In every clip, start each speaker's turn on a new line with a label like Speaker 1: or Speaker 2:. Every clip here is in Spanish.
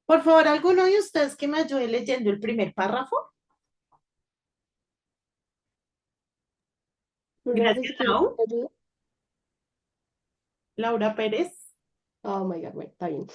Speaker 1: Por favor, alguno de ustedes que me ayude leyendo el primer párrafo.
Speaker 2: Gracias,
Speaker 1: Gracias,
Speaker 2: ¿quiere que
Speaker 1: Lau.
Speaker 2: te ayude?
Speaker 1: Laura Pérez.
Speaker 2: Oh my God, bueno, está bien.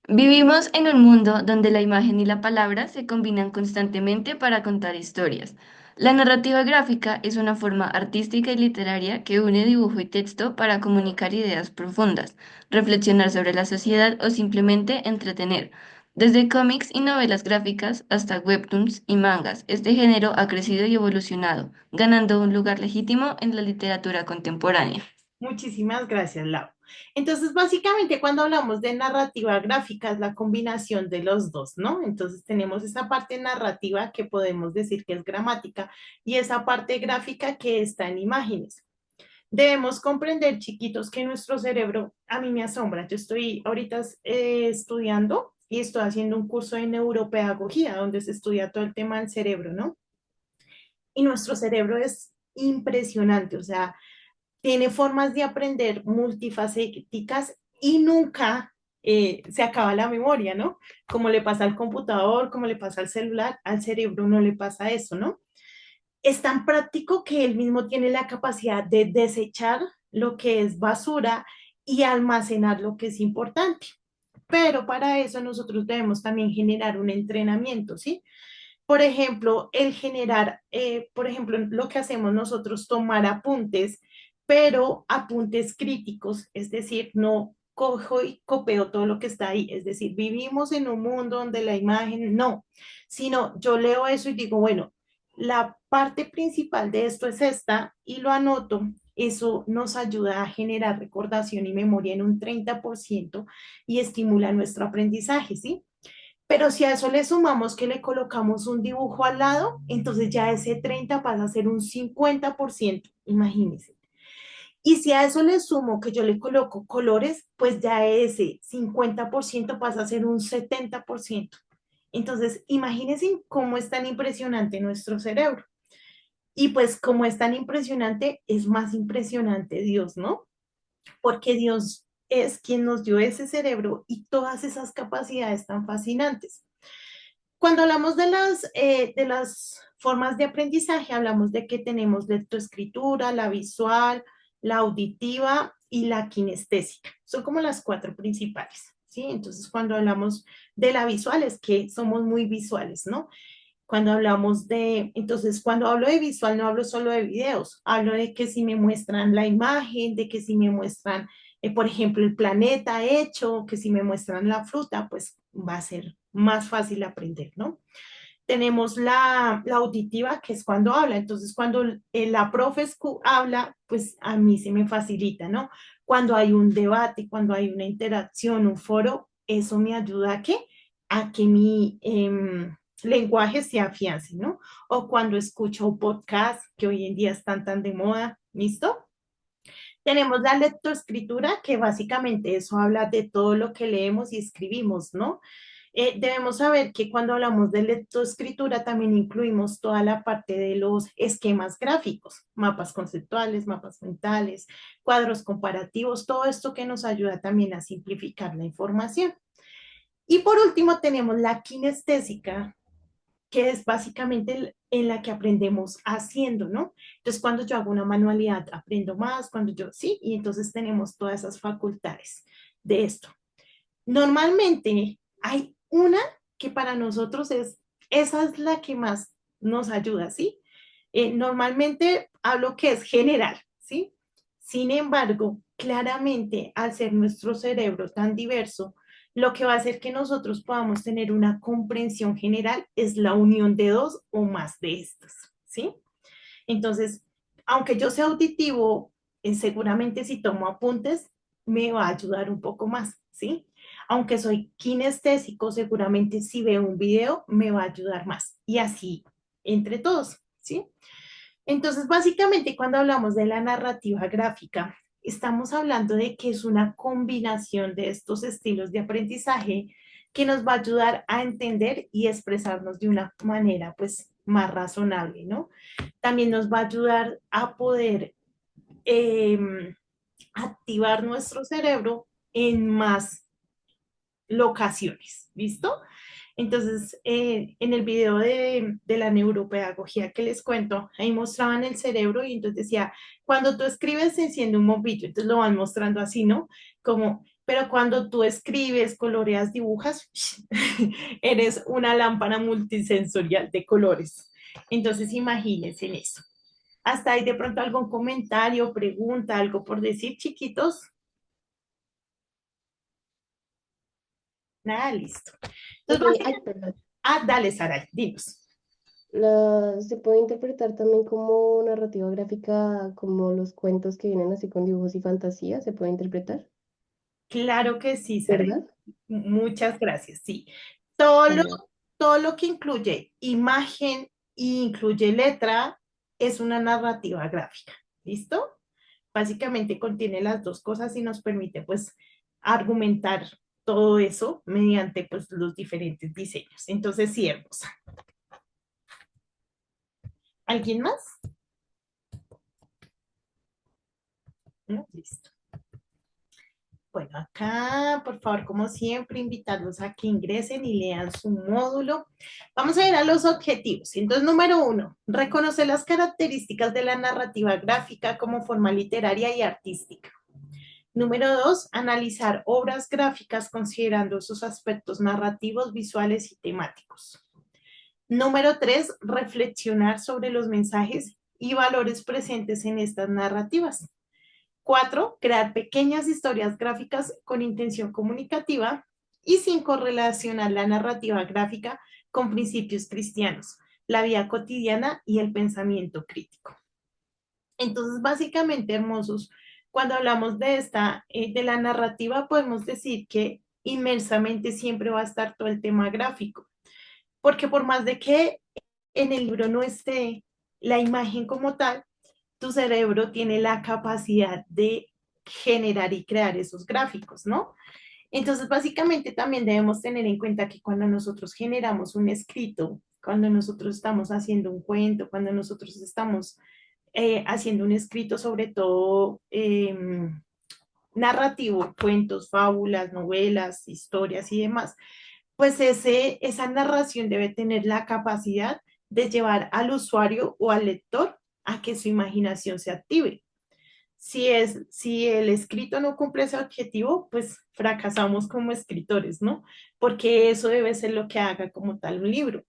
Speaker 3: Vivimos en un mundo donde la imagen y la palabra se combinan constantemente para contar historias. La narrativa gráfica es una forma artística y literaria que une dibujo y texto para comunicar ideas profundas, reflexionar sobre la sociedad o simplemente entretener. Desde cómics y novelas gráficas hasta webtoons y mangas, este género ha crecido y evolucionado, ganando un lugar legítimo en la literatura contemporánea.
Speaker 1: Muchísimas gracias, Lau. Entonces, básicamente, cuando hablamos de narrativa gráfica, es la combinación de los dos, ¿no? Entonces, tenemos esa parte narrativa que podemos decir que es gramática y esa parte gráfica que está en imágenes. Debemos comprender, chiquitos, que nuestro cerebro, a mí me asombra. Yo estoy ahorita estudiando y estoy haciendo un curso de neuropedagogía donde se estudia todo el tema del cerebro, ¿no? Y nuestro cerebro es impresionante, o sea, tiene formas de aprender multifacéticas y nunca se acaba la memoria, ¿no? Como le pasa al computador, como le pasa al celular, al cerebro no le pasa eso, ¿no? Es tan práctico que él mismo tiene la capacidad de desechar lo que es basura y almacenar lo que es importante. Pero para eso nosotros debemos también generar un entrenamiento, ¿sí? Por ejemplo, el generar, por ejemplo, lo que hacemos nosotros, tomar apuntes, pero apuntes críticos, es decir, no cojo y copio todo lo que está ahí, es decir, vivimos en un mundo donde la imagen no, sino yo leo eso y digo, bueno, la parte principal de esto es esta y lo anoto. Eso nos ayuda a generar recordación y memoria en un 30% y estimula nuestro aprendizaje, ¿sí? Pero si a eso le sumamos que le colocamos un dibujo al lado, entonces ya ese 30 pasa a ser un 50%, imagínense. Y si a eso le sumo que yo le coloco colores, pues ya ese 50% pasa a ser un 70%. Entonces, imagínense cómo es tan impresionante nuestro cerebro. Y pues como es tan impresionante, es más impresionante Dios, ¿no? Porque Dios es quien nos dio ese cerebro y todas esas capacidades tan fascinantes. Cuando hablamos de las formas de aprendizaje, hablamos de que tenemos lectoescritura, la visual, la auditiva y la kinestésica. Son como las cuatro principales, ¿sí? Entonces, cuando hablamos de la visual, es que somos muy visuales, ¿no? Cuando hablamos de, entonces, cuando hablo de visual, no hablo solo de videos, hablo de que si me muestran la imagen, de que si me muestran, por ejemplo, el planeta hecho, que si me muestran la fruta, pues va a ser más fácil aprender, ¿no? Tenemos la auditiva, que es cuando habla. Entonces, cuando la profe habla, pues a mí se me facilita, ¿no? Cuando hay un debate, cuando hay una interacción, un foro, eso me ayuda a que mi lenguaje se afiance, ¿no? O cuando escucho un podcast, que hoy en día están tan de moda, ¿listo? Tenemos la lectoescritura, que básicamente eso habla de todo lo que leemos y escribimos, ¿no? Debemos saber que cuando hablamos de lectoescritura también incluimos toda la parte de los esquemas gráficos, mapas conceptuales, mapas mentales, cuadros comparativos, todo esto que nos ayuda también a simplificar la información. Y por último tenemos la kinestésica, que es básicamente en la que aprendemos haciendo, ¿no? Entonces, cuando yo hago una manualidad, aprendo más, cuando yo, sí, y entonces tenemos todas esas facultades de esto. Normalmente hay una que para nosotros esa es la que más nos ayuda, ¿sí? Normalmente hablo que es general, ¿sí? Sin embargo, claramente, al ser nuestro cerebro tan diverso, lo que va a hacer que nosotros podamos tener una comprensión general es la unión de dos o más de estas, ¿sí? Entonces, aunque yo sea auditivo, seguramente si tomo apuntes me va a ayudar un poco más, ¿sí? Aunque soy kinestésico, seguramente si veo un video me va a ayudar más. Y así, entre todos, ¿sí? Entonces, básicamente, cuando hablamos de la narrativa gráfica, estamos hablando de que es una combinación de estos estilos de aprendizaje que nos va a ayudar a entender y expresarnos de una manera, pues, más razonable, ¿no? También nos va a ayudar a poder eh, activar nuestro cerebro en más, locaciones, ¿listo? Entonces, en el video de la neuropedagogía que les cuento, ahí mostraban el cerebro y entonces decía, cuando tú escribes se enciende un bombillo, entonces lo van mostrando así, ¿no? Como, pero cuando tú escribes, coloreas, dibujas, eres una lámpara multisensorial de colores. Entonces, imagínense en eso. Hasta ahí de pronto algún comentario, pregunta, algo por decir, chiquitos. Nada, listo.
Speaker 2: Ok,
Speaker 1: Entonces,
Speaker 2: ay, perdón.
Speaker 1: dale, Sara, dinos.
Speaker 2: Se puede interpretar también como narrativa gráfica, como los cuentos que vienen así con dibujos y fantasía, se puede interpretar,
Speaker 1: Claro que sí, Sara.
Speaker 2: ¿verdad?
Speaker 1: Muchas gracias. Sí. Todo lo,
Speaker 2: Genial.
Speaker 1: todo lo que incluye imagen e incluye letra es una narrativa gráfica. ¿Listo? Básicamente contiene las dos cosas y nos permite pues argumentar todo eso mediante pues los diferentes diseños. Entonces, sí, hermosa. ¿Alguien más? ¿No? Listo. Bueno, acá, por favor, como siempre, invitarlos a que ingresen y lean su módulo. Vamos a ir a los objetivos. Entonces, número uno, reconocer las características de la narrativa gráfica como forma literaria y artística. Número dos, analizar obras gráficas considerando sus aspectos narrativos, visuales y temáticos. Número tres, reflexionar sobre los mensajes y valores presentes en estas narrativas. Cuatro, crear pequeñas historias gráficas con intención comunicativa. Y cinco, relacionar la narrativa gráfica con principios cristianos, la vida cotidiana y el pensamiento crítico. Entonces, básicamente, hermosos, cuando hablamos de de la narrativa, podemos decir que inmersamente siempre va a estar todo el tema gráfico, porque por más de que en el libro no esté la imagen como tal, tu cerebro tiene la capacidad de generar y crear esos gráficos, ¿no? Entonces, básicamente también debemos tener en cuenta que cuando nosotros generamos un escrito, cuando nosotros estamos haciendo un cuento, cuando nosotros estamos haciendo un escrito sobre todo narrativo, cuentos, fábulas, novelas, historias y demás, pues esa narración debe tener la capacidad de llevar al usuario o al lector a que su imaginación se active. Si el escrito no cumple ese objetivo, pues fracasamos como escritores, ¿no? Porque eso debe ser lo que haga como tal un libro.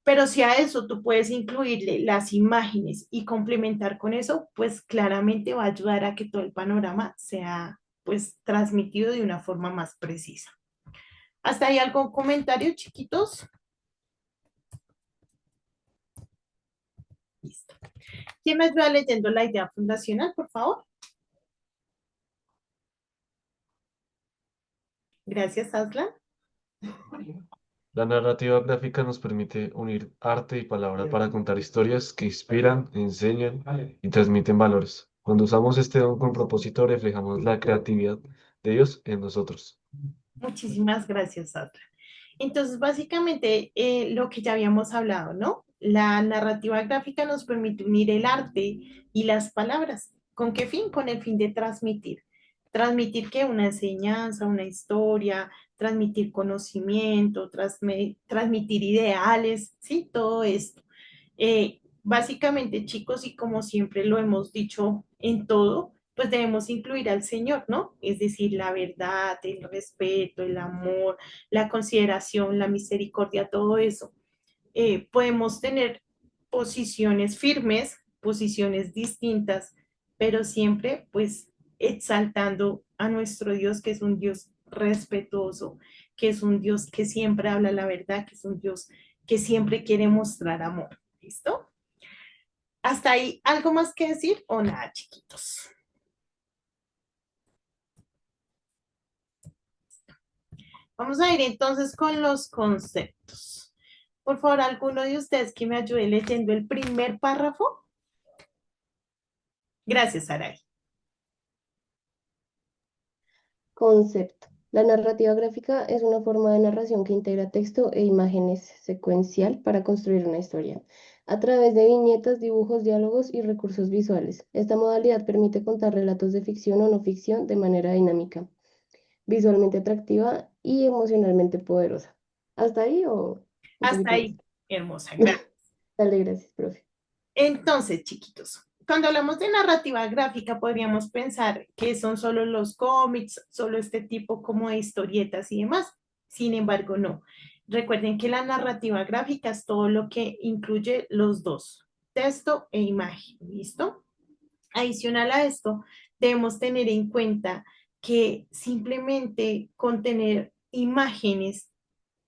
Speaker 1: Pero si a eso tú puedes incluirle las imágenes y complementar con eso, pues claramente va a ayudar a que todo el panorama sea pues transmitido de una forma más precisa. ¿Hasta ahí algún comentario, chiquitos? Listo. ¿Quién me ayuda leyendo la idea fundacional, por favor? Gracias, Aslan.
Speaker 4: La narrativa gráfica nos permite unir arte y palabra para contar historias que inspiran, enseñan y transmiten valores. Cuando usamos este don con propósito, reflejamos la creatividad de Dios en nosotros.
Speaker 1: Muchísimas gracias, Aslan. Entonces, básicamente, lo que ya habíamos hablado, ¿no? La narrativa gráfica nos permite unir el arte y las palabras. ¿Con qué fin? Con el fin de transmitir. Transmitir que una enseñanza, una historia, transmitir conocimiento, transmitir ideales, ¿sí? Todo esto. Básicamente, chicos, y como siempre lo hemos dicho en todo, pues debemos incluir al Señor, ¿no? Es decir, la verdad, el respeto, el amor, la consideración, la misericordia, todo eso. Podemos tener posiciones firmes, posiciones distintas, pero siempre pues exaltando a nuestro Dios, que es un Dios respetuoso, que es un Dios que siempre habla la verdad, que es un Dios que siempre quiere mostrar amor. ¿Listo? ¿Hasta ahí algo más que decir o nada, chiquitos? Vamos a ir entonces con los conceptos. Por favor, alguno de ustedes que me ayude leyendo el primer párrafo. Gracias, Saray.
Speaker 2: Concepto. La narrativa gráfica es una forma de narración que integra texto e imágenes secuencial para construir una historia, a través de viñetas, dibujos, diálogos y recursos visuales. Esta modalidad permite contar relatos de ficción o no ficción de manera dinámica. visualmente atractiva y emocionalmente poderosa. ¿Hasta ahí o un
Speaker 1: Hasta
Speaker 2: poquito más?
Speaker 1: ahí, hermosa, gracias.
Speaker 2: Dale, gracias, profe.
Speaker 1: Entonces, chiquitos, cuando hablamos de narrativa gráfica, podríamos pensar que son solo los cómics, solo este tipo como de historietas y demás. Sin embargo, no. Recuerden que la narrativa gráfica es todo lo que incluye los dos, texto e imagen, ¿listo? Adicional a esto, debemos tener en cuenta que simplemente con tener imágenes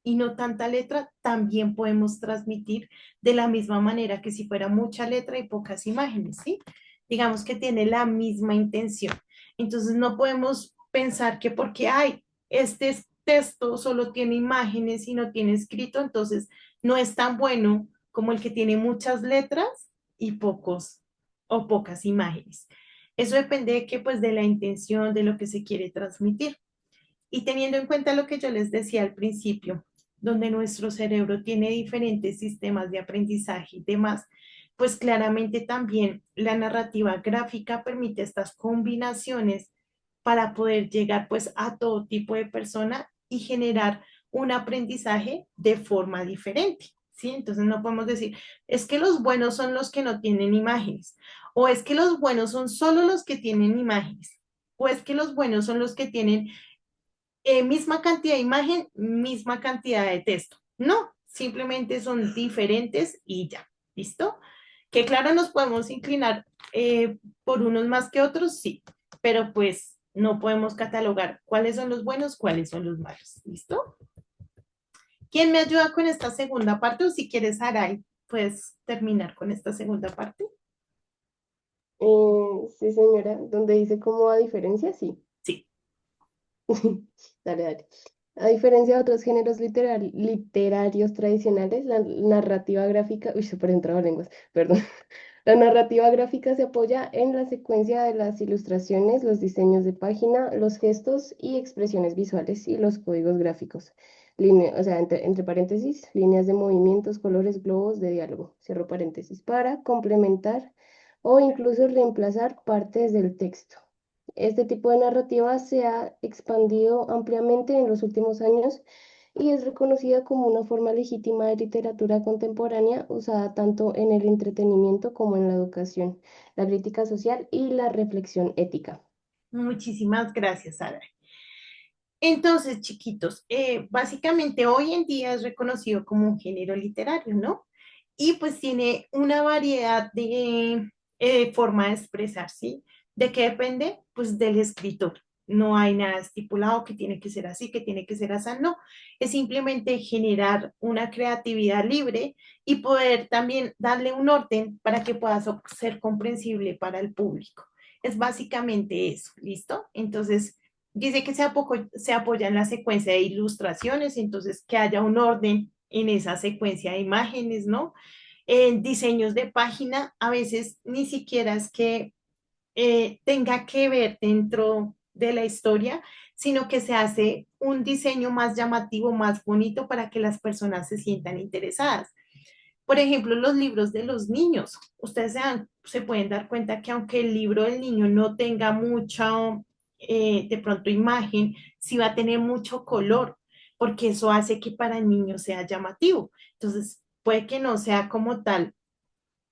Speaker 1: y no tanta letra, también podemos transmitir de la misma manera que si fuera mucha letra y pocas imágenes, ¿sí? Digamos que tiene la misma intención. Entonces no podemos pensar que porque hay este texto solo tiene imágenes y no tiene escrito, entonces no es tan bueno como el que tiene muchas letras y pocos o pocas imágenes. Eso depende de que, pues, de la intención, de lo que se quiere transmitir. Y teniendo en cuenta lo que yo les decía al principio, donde nuestro cerebro tiene diferentes sistemas de aprendizaje y demás, pues claramente también la narrativa gráfica permite estas combinaciones para poder llegar pues a todo tipo de persona y generar un aprendizaje de forma diferente, ¿sí? Entonces no podemos decir, es que los buenos son los que no tienen imágenes, o es que los buenos son solo los que tienen imágenes, o es que los buenos son los que tienen misma cantidad de imagen, misma cantidad de texto. No, simplemente son diferentes y ya, ¿listo? Que claro, nos podemos inclinar por unos más que otros, sí, pero pues no podemos catalogar cuáles son los buenos, cuáles son los malos, ¿listo? ¿Quién me ayuda con esta segunda parte? O si quieres, Aray, puedes terminar con esta segunda parte.
Speaker 2: Sí, señora, donde dice como a diferencia, sí.
Speaker 1: Sí.
Speaker 2: Dale, dale. A diferencia de otros géneros literarios tradicionales, la narrativa gráfica, uy, se pueden lenguas, perdón. La narrativa gráfica se apoya en la secuencia de las ilustraciones, los diseños de página, los gestos y expresiones visuales y los códigos gráficos. O sea, entre paréntesis, líneas de movimientos, colores, globos de diálogo, cierro paréntesis, para complementar o incluso reemplazar partes del texto. Este tipo de narrativa se ha expandido ampliamente en los últimos años y es reconocida como una forma legítima de literatura contemporánea usada tanto en el entretenimiento como en la educación, la crítica social y la reflexión ética.
Speaker 1: Muchísimas gracias, Aray. Entonces, chiquitos, básicamente hoy en día es reconocido como un género literario, ¿no? Y pues tiene una variedad de forma de expresar, ¿sí? ¿De qué depende? Pues del escritor. No hay nada estipulado que tiene que ser así, que tiene que ser así, no. Es simplemente generar una creatividad libre y poder también darle un orden para que pueda ser comprensible para el público. Es básicamente eso, ¿listo? Entonces, dice que se apoya en la secuencia de ilustraciones, entonces que haya un orden en esa secuencia de imágenes, ¿no? En diseños de página, a veces ni siquiera es que tenga que ver dentro de la historia, sino que se hace un diseño más llamativo, más bonito para que las personas se sientan interesadas. Por ejemplo, los libros de los niños. Ustedes se pueden dar cuenta que aunque el libro del niño no tenga mucha, de pronto, imagen, sí va a tener mucho color, porque eso hace que para el niño sea llamativo. Entonces, puede que no sea como tal,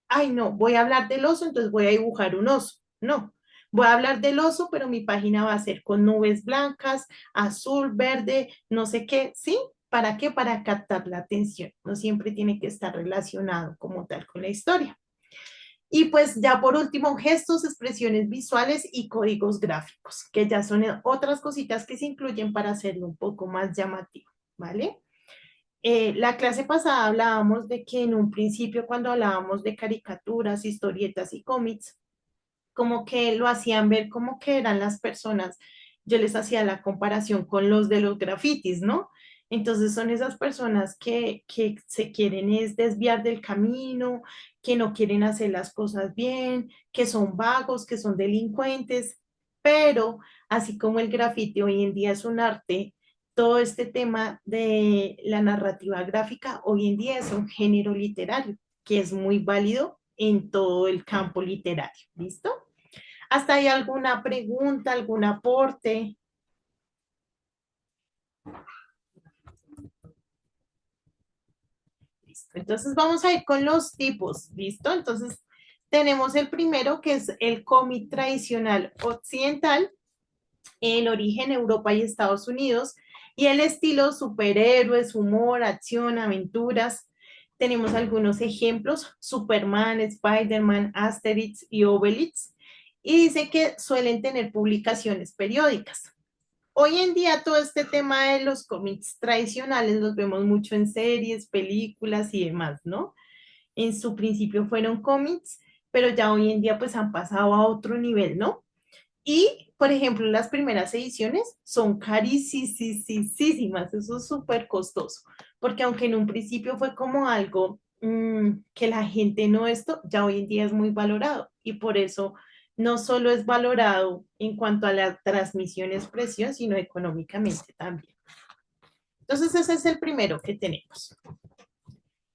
Speaker 1: ay, no, voy a hablar del oso, entonces voy a dibujar un oso. No, voy a hablar del oso, pero mi página va a ser con nubes blancas, azul, verde, no sé qué, ¿sí? ¿Para qué? Para captar la atención. No siempre tiene que estar relacionado como tal con la historia. Y pues ya por último, gestos, expresiones visuales y códigos gráficos, que ya son otras cositas que se incluyen para hacerlo un poco más llamativo, ¿vale? La clase pasada hablábamos de que en un principio cuando hablábamos de caricaturas, historietas y cómics, como que lo hacían ver como que eran las personas. Yo les hacía la comparación con los de los grafitis, ¿no? Entonces son esas personas que se quieren es desviar del camino, que no quieren hacer las cosas bien, que son vagos, que son delincuentes, pero así como el grafiti hoy en día es un arte, todo este tema de la narrativa gráfica hoy en día es un género literario que es muy válido en todo el campo literario. ¿Listo? ¿Hasta ahí alguna pregunta, algún aporte? Listo. Entonces vamos a ir con los tipos, ¿listo? Entonces tenemos el primero que es el cómic tradicional occidental, el origen Europa y Estados Unidos, y el estilo superhéroes, humor, acción, aventuras. Tenemos algunos ejemplos, Superman, Spider-Man, Asterix y Obelix, y dice que suelen tener publicaciones periódicas. Hoy en día todo este tema de los cómics tradicionales los vemos mucho en series, películas y demás, ¿no? En su principio fueron cómics, pero ya hoy en día pues han pasado a otro nivel, ¿no? Y, por ejemplo, las primeras ediciones son carísimas, eso es súper costoso, porque aunque en un principio fue como algo que la gente no esto, ya hoy en día es muy valorado y por eso no solo es valorado en cuanto a la transmisión y expresión, sino económicamente también. Entonces ese es el primero que tenemos.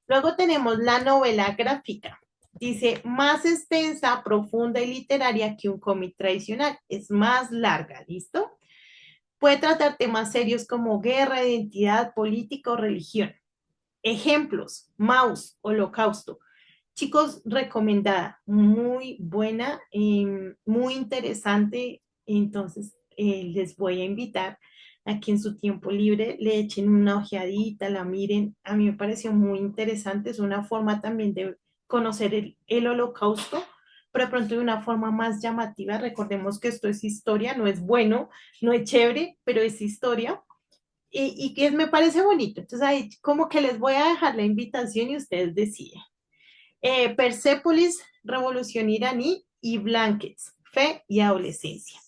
Speaker 1: Luego tenemos la novela gráfica. Dice, más extensa, profunda y literaria que un cómic tradicional. Es más larga, ¿listo? Puede tratar temas serios como guerra, identidad, política o religión. Ejemplos, Maus, Holocausto. Chicos, recomendada, muy buena, muy interesante. Entonces, les voy a invitar a que en su tiempo libre le echen una ojeadita, la miren. A mí me pareció muy interesante, es una forma también de conocer el holocausto, pero de pronto de una forma más llamativa. Recordemos que esto es historia, no es bueno, no es chévere, pero es historia. Y que me parece bonito. Entonces ahí como que les voy a dejar la invitación y ustedes deciden. Persépolis, Revolución iraní y Blankets, Fe y Adolescencia.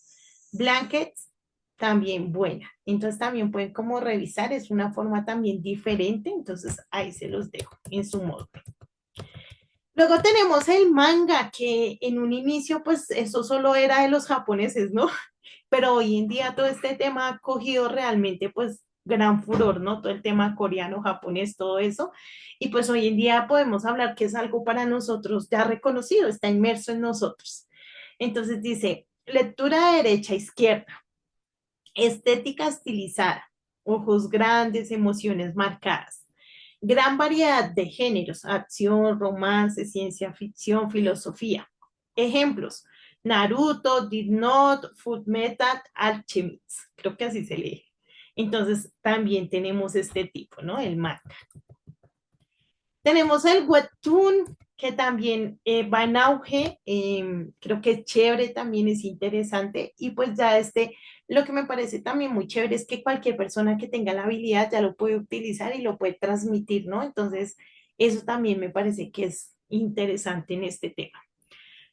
Speaker 1: Blankets, también buena. Entonces también pueden como revisar, es una forma también diferente, entonces ahí se los dejo en su modo. Luego tenemos el manga, que en un inicio pues eso solo era de los japoneses, ¿no? Pero hoy en día todo este tema ha cogido realmente pues gran furor, ¿no? Todo el tema coreano, japonés, todo eso. Y pues hoy en día podemos hablar que es algo para nosotros ya reconocido, está inmerso en nosotros. Entonces dice, lectura de derecha a izquierda, estética estilizada, ojos grandes, emociones marcadas, gran variedad de géneros, acción, romance, ciencia ficción, filosofía. Ejemplos, Naruto, Death Note, Full Metal, Alchemist, creo que así se lee. Entonces también tenemos este tipo, ¿no? El manga. Tenemos el webtoon, que también va en auge, creo que es chévere, también es interesante, y pues ya lo que me parece también muy chévere es que cualquier persona que tenga la habilidad ya lo puede utilizar y lo puede transmitir, ¿no? Entonces, eso también me parece que es interesante en este tema.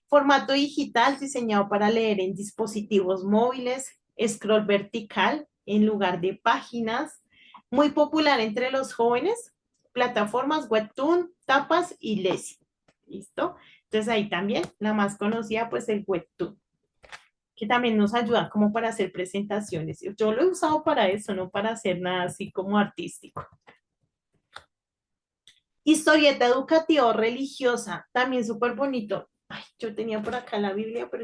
Speaker 1: Formato digital diseñado para leer en dispositivos móviles, scroll vertical en lugar de páginas, muy popular entre los jóvenes, plataformas Webtoon, Tapas y Lesi. ¿Listo? Entonces ahí también la más conocida pues el Webtoon, que también nos ayuda como para hacer presentaciones. Yo lo he usado para eso, no para hacer nada así como artístico. Historieta educativa o religiosa, también súper bonito. Ay, yo tenía por acá la Biblia, pero